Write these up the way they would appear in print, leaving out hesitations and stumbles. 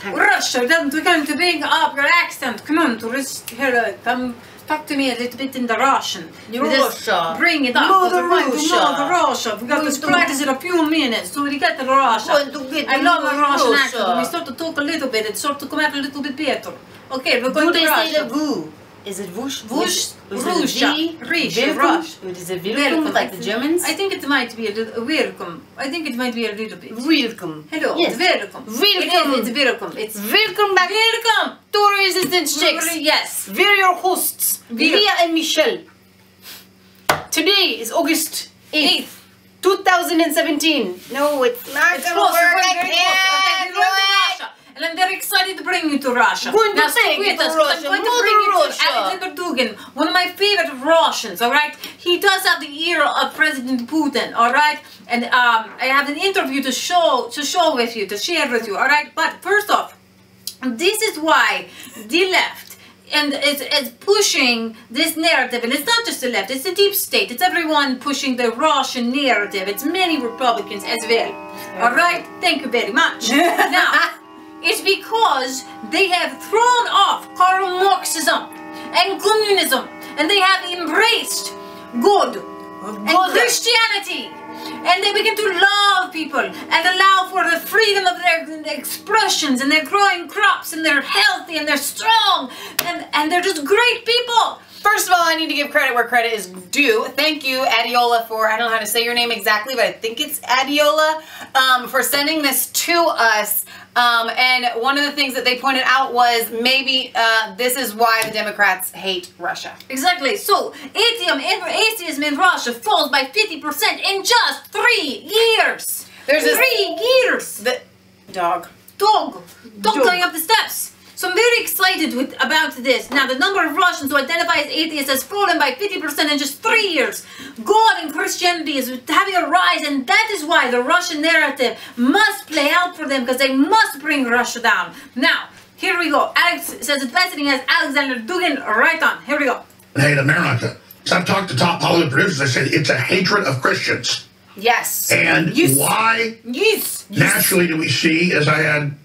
Russia, we're going to bring up your accent. Come on, tourist. Here, come talk to me a little bit in the Russian. Russia. Bring it up. Mother Russia. Mother Russia. We got to practice it a few minutes so we get to Russia. I love my Russian accent. When we start to talk a little bit, it starts to come out a little bit better. Okay, we're going to Russia. Do they say the voo? Is it whoosh? Whoosh? Russia. Rush. Is it welcome like the Germans? I think it might be a little welcome. I think it might be a little bit. Welcome. Hello. Yes. Welcome. Welcome. It's welcome. It's welcome back. Welcome to Resistance Chicks. Yes. We're your hosts, Leah and Michelle. Today is August 8th, 2017. No, it's not going to work. I can't do it. And I'm very excited to bring you to Russia. Going now, to take you to us, Russia. I'm going to bring you to Aleksander Dugin, one of my favorite Russians, alright? He does have the ear of President Putin, alright? And I have an interview to share with you, alright? But first off, this is why the left and is pushing this narrative, and it's not just the left, it's the deep state, it's everyone pushing the Russian narrative, it's many Republicans as well, alright? Thank you very much. Now, it's because they have thrown off Karl Marxism and communism, and they have embraced God and Christianity, and they begin to love people and allow for the freedom of their expressions, and they're growing crops, and they're healthy, and they're strong, and they're just great people. First of all, I need to give credit where credit is due. Thank you, Adiola, for, I don't know how to say your name exactly, but I think it's Adiola, for sending this to us. And one of the things that they pointed out was maybe this is why the Democrats hate Russia. Exactly. So, atheism in Russia falls by 50% in just 3 years. There's 3 years. The dog going up the steps. So I'm very excited about this. Now, the number of Russians who identify as atheists has fallen by 50% in just 3 years. God and Christianity is having a rise, and that is why the Russian narrative must play out for them, because they must bring Russia down. Now, here we go. Alex says it's visiting as Aleksander Dugin. Right on. Here we go. Hate America. So I've talked to top Hollywood producers. They say it's a hatred of Christians. Yes. And why? Yes. Naturally, do we see, as I had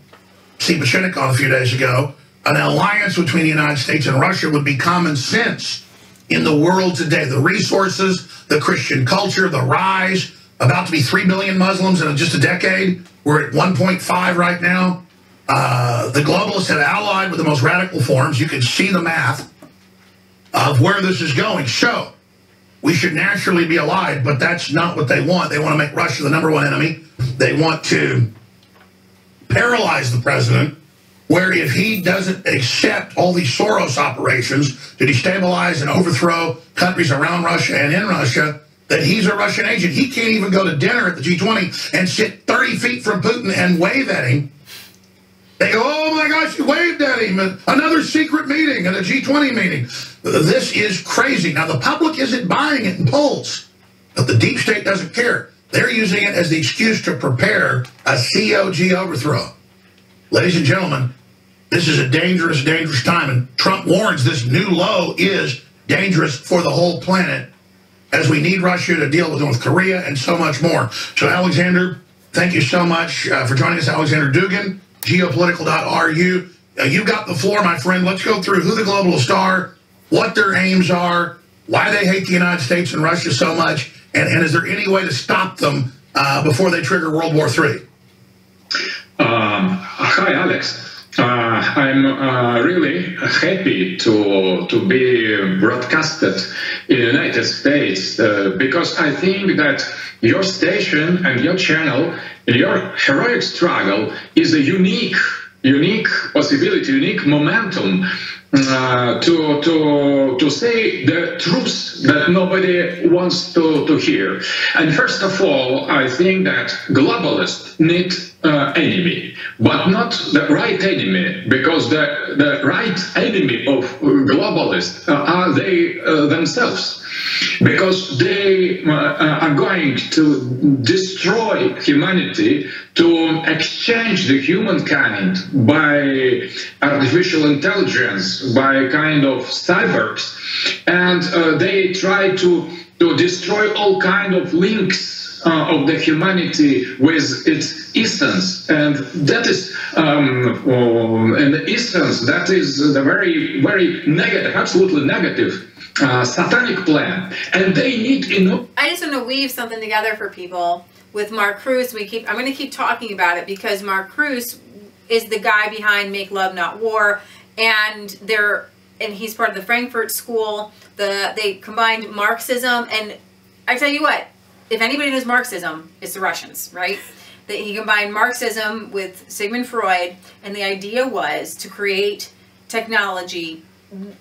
Steve Pachinik on a few days ago, an alliance between the United States and Russia would be common sense in the world today. The resources, the Christian culture, the rise, about to be 3 billion Muslims in just a decade. We're at 1.5 right now. The globalists have allied with the most radical forms. You can see the math of where this is going. So we should naturally be allied, but that's not what they want. They want to make Russia the #1 enemy. They want to paralyze the president, where if he doesn't accept all these Soros operations to destabilize and overthrow countries around Russia and in Russia, that he's a Russian agent. He can't even go to dinner at the G20 and sit 30 feet from Putin and wave at him. They go, oh my gosh, you waved at him at another secret meeting, at a G20 meeting. This is crazy. Now, the public isn't buying it in polls, but the deep state doesn't care. They're using it as the excuse to prepare a COG overthrow. Ladies and gentlemen, this is a dangerous, dangerous time, and Trump warns this new low is dangerous for the whole planet, as we need Russia to deal with North Korea and so much more. So, Alexander, thank you so much for joining us. Aleksander Dugin, geopolitical.ru. You got the floor, my friend. Let's go through who the globalists are, what their aims are, why they hate the United States and Russia so much, and is there any way to stop them before they trigger World War III? Hi, Alex. I'm really happy to be broadcasted in the United States because I think that your station and your channel and your heroic struggle is a unique possibility, unique momentum to say the truth that nobody wants to hear. And first of all, I think that globalists need enemy, but not the right enemy, because the right enemy of globalists are they themselves, because they are going to destroy humanity, to exchange the humankind by artificial intelligence, by kind of cyborgs, and they try to to destroy all kind of links of the humanity with its essence, and that is and the essence, that is the very, very negative, absolutely negative satanic plan, and they need I just want to weave something together for people with Mark Cruz. I'm going to keep talking about it because Mark Cruz is the guy behind Make Love Not War, and he's part of the Frankfurt School. They combined Marxism, and I tell you what, if anybody knows Marxism, it's the Russians, right? He combined Marxism with Sigmund Freud, and the idea was to create technology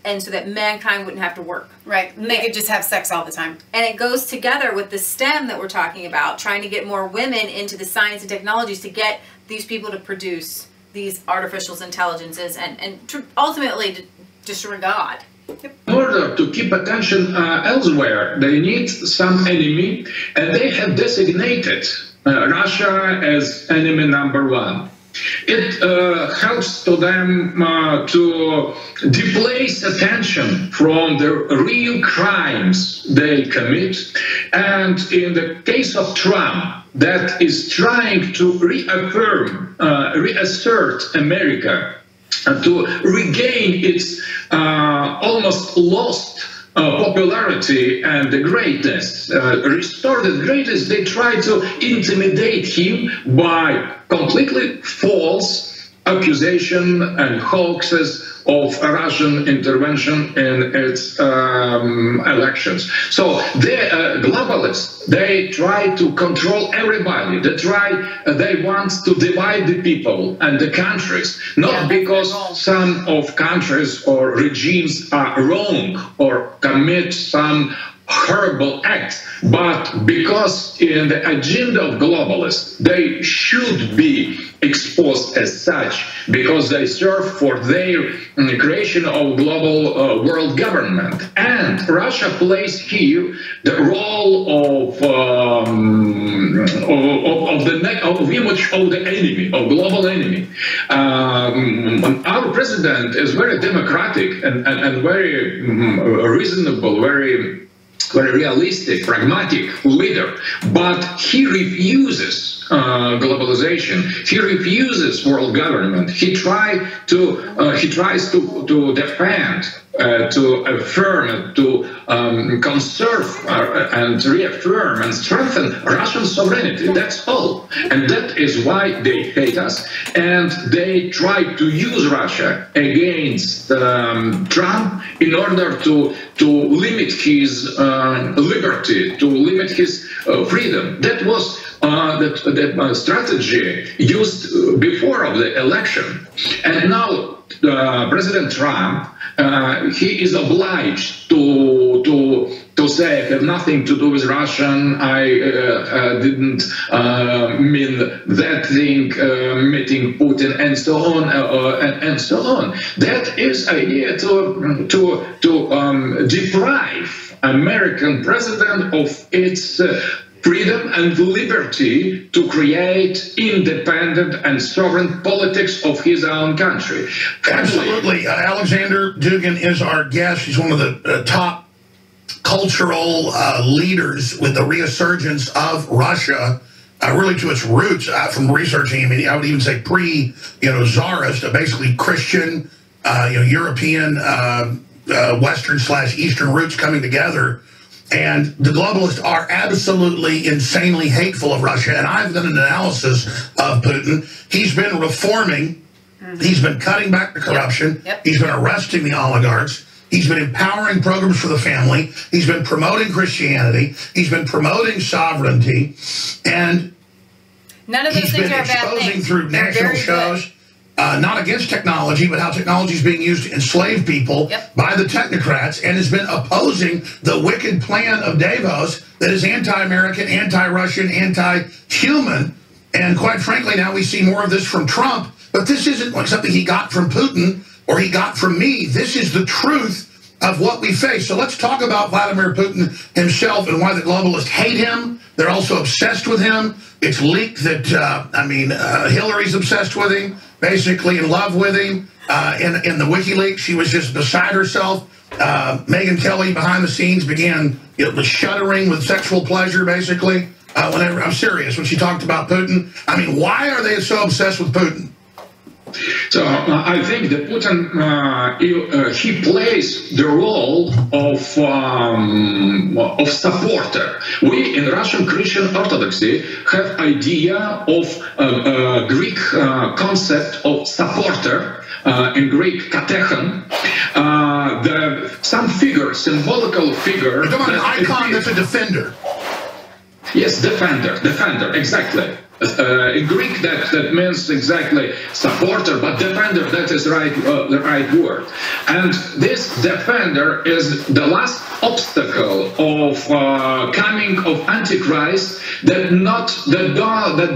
and so that mankind wouldn't have to work. Right. And they could just have sex all the time. And it goes together with the STEM that we're talking about, trying to get more women into the science and technologies to get these people to produce these artificial intelligences and to ultimately to destroy God. In order to keep attention elsewhere, they need some enemy, and they have designated Russia as enemy number one. It helps to them to displace attention from the real crimes they commit, and in the case of Trump, that is trying to reassert America, to regain its almost lost popularity and the greatness, restore the greatness. They try to intimidate him by completely false accusation and hoaxes of Russian intervention in its elections. So the globalists, they try to control everybody. They want to divide the people and the countries, not because some of countries or regimes are wrong or commit some horrible acts, but because in the agenda of globalists, they should be exposed as such, because they serve for their creation of global world government. And Russia plays here the role of image of the enemy, of global enemy. Our president is very democratic and very reasonable, very realistic, pragmatic leader, but he refuses globalization. He refuses world government. He tries to defend, to affirm, to conserve and reaffirm and strengthen Russian sovereignty. That's all, and that is why they hate us, and they try to use Russia against Trump in order to limit his liberty, to limit his freedom. That was that strategy used before of the election, and now President Trump, he is obliged to say, I have nothing to do with Russian, I didn't mean that thing, meeting Putin, and so on, and so on. That is idea to deprive American president of its freedom and liberty to create independent and sovereign politics of his own country. Absolutely. Aleksander Dugin is our guest. He's one of the top cultural leaders with the resurgence of Russia, really to its roots from researching. I mean, I would even say Tsarist, basically Christian, European, Western/Eastern roots coming together. And the globalists are absolutely insanely hateful of Russia. And I've done an analysis of Putin. He's been reforming. He's been cutting back the corruption. He's been arresting the oligarchs. He's been empowering programs for the family. He's been promoting Christianity. He's been promoting sovereignty. And none of those things are bad things. He's been exposing through national shows, not against technology, but how technology is being used to enslave people by the technocrats, and has been opposing the wicked plan of Davos that is anti-American, anti-Russian, anti-human. And quite frankly, now we see more of this from Trump. But this isn't like something he got from Putin or he got from me. This is the truth of what we face. So let's talk about Vladimir Putin himself and why the globalists hate him. They're also obsessed with him. It's leaked that, Hillary's obsessed with him, basically in love with him. In the WikiLeaks, she was just beside herself. Megyn Kelly behind the scenes began shuddering with sexual pleasure, basically. Whenever I'm serious, when she talked about Putin, I mean, why are they so obsessed with Putin? So I think that Putin, he plays the role of supporter. We in Russian Christian Orthodoxy have idea of Greek concept of supporter. In Greek, katechan, some figure, symbolical figure. You're talking about an icon that's a defender. Yes, defender, exactly. In Greek, that means exactly supporter, but defender, that is the right word. And this defender is the last obstacle of coming of Antichrist that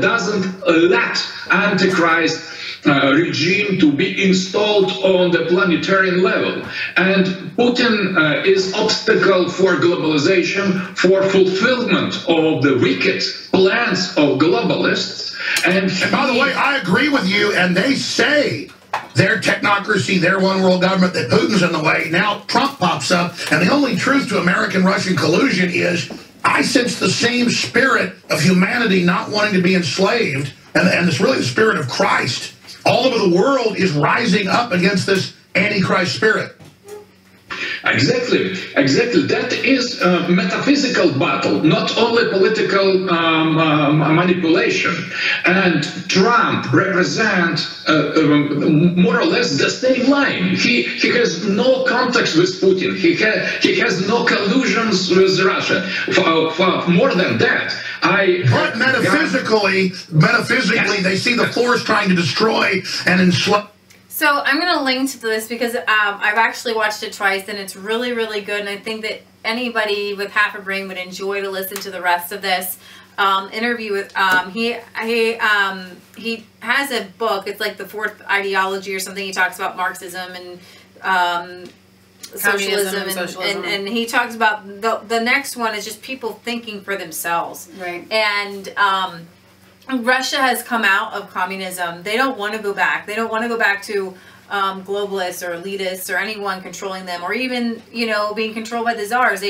doesn't let Antichrist regime to be installed on the planetarian level. And Putin is obstacle for globalization, for fulfillment of the wicked plans of globalists. And by the way, I agree with you, and they say their technocracy, their one world government, that Putin's in the way. Now Trump pops up, and the only truth to American-Russian collusion is I sense the same spirit of humanity not wanting to be enslaved, and it's really the spirit of Christ. All over the world is rising up against this Antichrist spirit. Exactly. That is a metaphysical battle, not only political manipulation. And Trump represents more or less the same line. He has no contact with Putin. He has no collusions with Russia. For more than that, But metaphysically, yes, they see the force trying to destroy and enslave. So I'm going to link to this because I've actually watched it twice, and it's really, really good. And I think that anybody with half a brain would enjoy to listen to the rest of this interview with. He has a book. It's like the Fourth Ideology or something. He talks about Marxism and socialism, and he talks about the next one is just people thinking for themselves. Right. And Russia has come out of communism. They don't want to go back. They don't want to go back to globalists or elitists or anyone controlling them, or even, being controlled by the czars.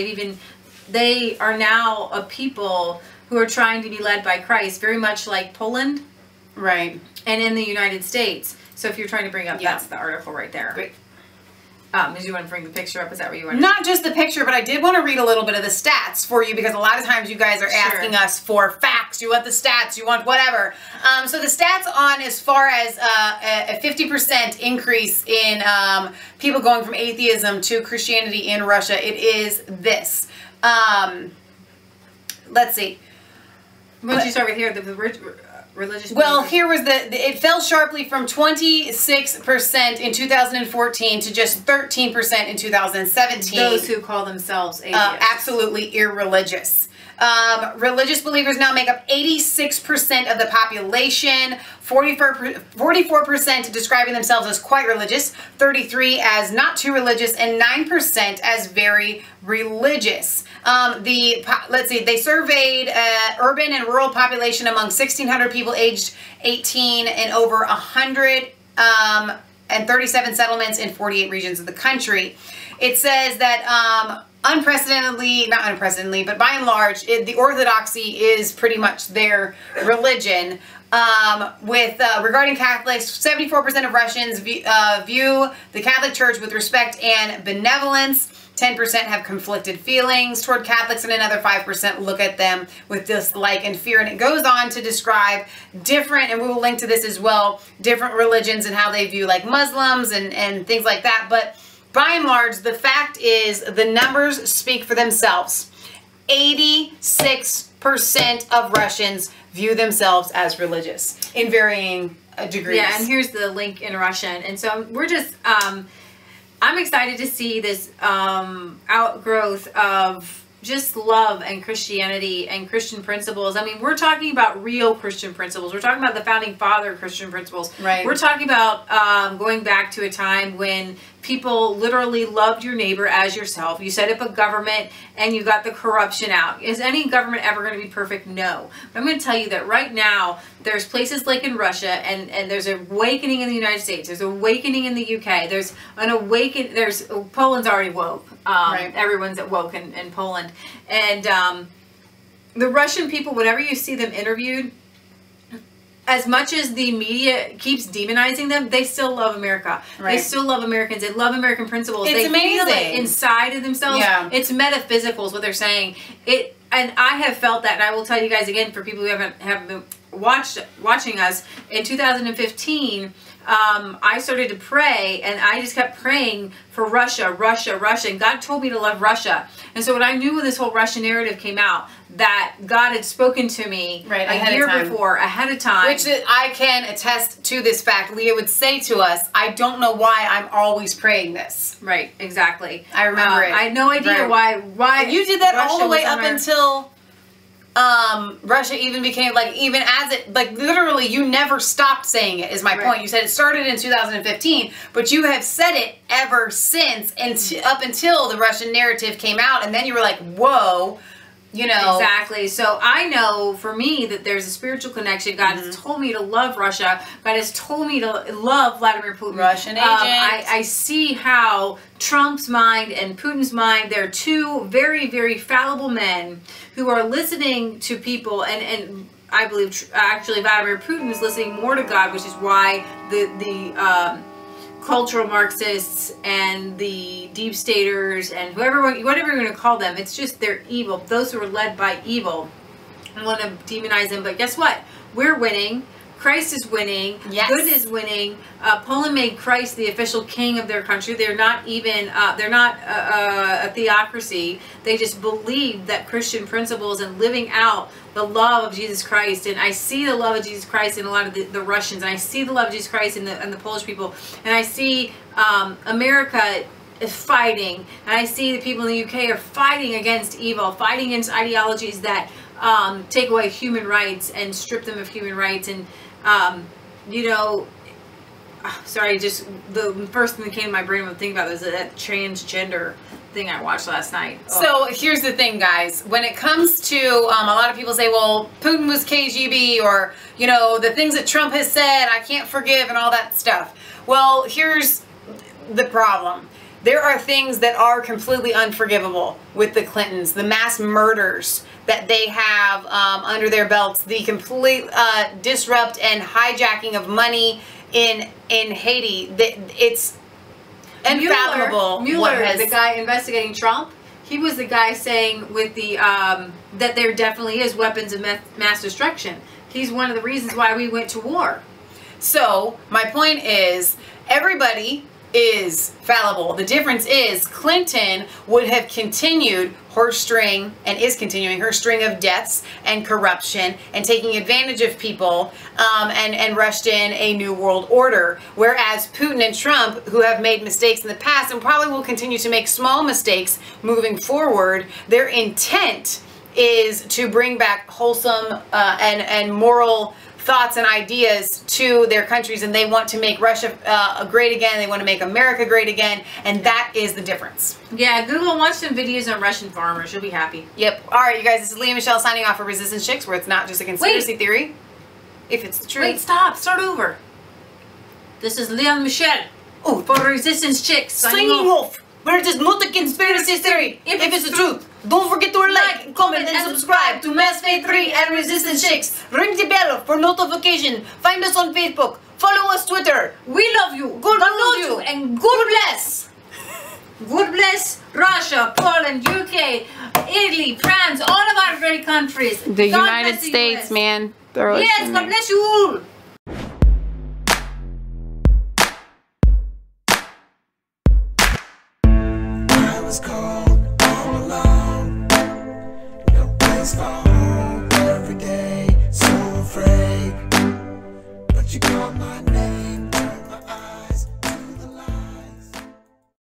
They are now a people who are trying to be led by Christ, very much like Poland, right, and in the United States. So if you're trying to bring up, that's the article right there. Great. Did you want to bring the picture up? Is that what you want? Not just the picture, but I did want to read a little bit of the stats for you, because a lot of times you guys are asking us for facts. You want the stats. You want whatever. So the stats on as far as a 50% increase in people going from atheism to Christianity in Russia, it is this. Let's see. Why don't you start right here? The religious. Well, here was it fell sharply from 26% in 2014 to just 13% in 2017. Those who call themselves atheists. Absolutely irreligious. Religious believers now make up 86% of the population, 44% describing themselves as quite religious, 33% as not too religious, and 9% as very religious. Let's see, they surveyed urban and rural population among 1,600 people aged 18 and over 137 settlements in 48 regions of the country. It says that not unprecedentedly, but by and large, the orthodoxy is pretty much their religion. Regarding Catholics, 74% of Russians view the Catholic Church with respect and benevolence. 10% have conflicted feelings toward Catholics, and another 5% look at them with dislike and fear. And it goes on to describe different, and we will link to this as well, different religions and how they view like Muslims and things like that. But by and large, the fact is the numbers speak for themselves. 86% of Russians view themselves as religious in varying degrees. Yeah, and here's the link in Russian. And so we're just, I'm excited to see this outgrowth of just love and Christianity and Christian principles. I mean, we're talking about real Christian principles. We're talking about the founding father Christian principles. Right. We're talking about going back to a time when people literally loved your neighbor as yourself. You set up a government and you got the corruption out. Is any government ever going to be perfect? No. But I'm going to tell you that right now, there's places like in Russia, and there's an awakening in the United States. There's awakening in the UK. There's an awakening. Poland's already woke. Right. Everyone's woke in Poland. And the Russian people, whenever you see them interviewed, as much as the media keeps demonizing them, they still love America. Right. They still love Americans. They love American principles. It's amazing. Feel it inside of themselves. Yeah. It's metaphysical is what they're saying. And I have felt that, and I will tell you guys again, for people who haven't been watching us, in 2015, I started to pray, and I just kept praying for Russia, Russia, Russia, and God told me to love Russia. And so what I knew when this whole Russian narrative came out, that God had spoken to me a year before, ahead of time. Which I can attest to this fact. Leah would say to us, I don't know why I'm always praying this. Right, exactly. I remember it. I had no idea why you did that Russia all the way up until Russia even became, like, even as it, like, literally you never stopped saying it, is my point. You said it started in 2015, but you have said it ever since, and up until the Russian narrative came out, and then you were like, whoa, you know. Exactly. So I know for me that there's a spiritual connection. God has told me to love Russia. God has told me to love Vladimir Putin. Russian agent. I see how Trump's mind and Putin's mind, they're two very, very fallible men who are listening to people, and I believe actually Vladimir Putin is listening more to God, which is why the cultural Marxists and the deep staters and whatever you're going to call them, it's just they're evil. Those who are led by evil, I want to demonize them, but guess what? We're winning. Christ is winning. Yes. Good is winning. Poland made Christ the official king of their country. They're not even, they're not a theocracy. They just believe that Christian principles and living out the love of Jesus Christ. And I see the love of Jesus Christ in a lot of the Russians. And I see the love of Jesus Christ in the Polish people. And I see America is fighting. And I see the people in the UK are fighting against evil, fighting against ideologies that take away human rights and strip them of human rights. And you know, sorry, just the first thing that came to my brain when thinking about this is that transgender thing I watched last night. So here's the thing, guys. When it comes to, a lot of people say, well, Putin was KGB, or, you know, the things that Trump has said, I can't forgive, and all that stuff. Well, here's the problem. There are things that are completely unforgivable with the Clintons, the mass murders that they have under their belts, the complete disrupt and hijacking of money in Haiti. It's unfathomable. Mueller, the guy investigating Trump, he was the guy saying with the that there definitely is weapons of mass destruction. He's one of the reasons why we went to war. So my point is, everybody is fallible. The difference is Clinton would have continued her string, and is continuing her string, of deaths and corruption and taking advantage of people, and rushed in a new world order. Whereas Putin and Trump, who have made mistakes in the past and probably will continue to make small mistakes moving forward, their intent is to bring back wholesome and moral thoughts and ideas to their countries, and they want to make Russia great again. They want to make America great again, and that is the difference. Yeah, Google and watch some videos on Russian farmers. You'll be happy. Yep. All right, you guys, this is Leah Michelle signing off for Resistance Chicks, where it's not just a conspiracy theory, if it's the truth. Wait, stop. Start over. This is Leah Michelle for Resistance Chicks signing off. Where it is not a conspiracy theory, if it's the truth. Don't forget to like, comment, and subscribe to Mass Faith 3 and Resistance Chicks. Ring the bell for notification. Find us on Facebook. Follow us Twitter. We love you. God love you. And God bless. God bless Russia, Poland, UK, Italy, France, all of our great countries. The United States, man. Yes, God bless you all. Cold all alone, no place for home every day, so afraid, but you call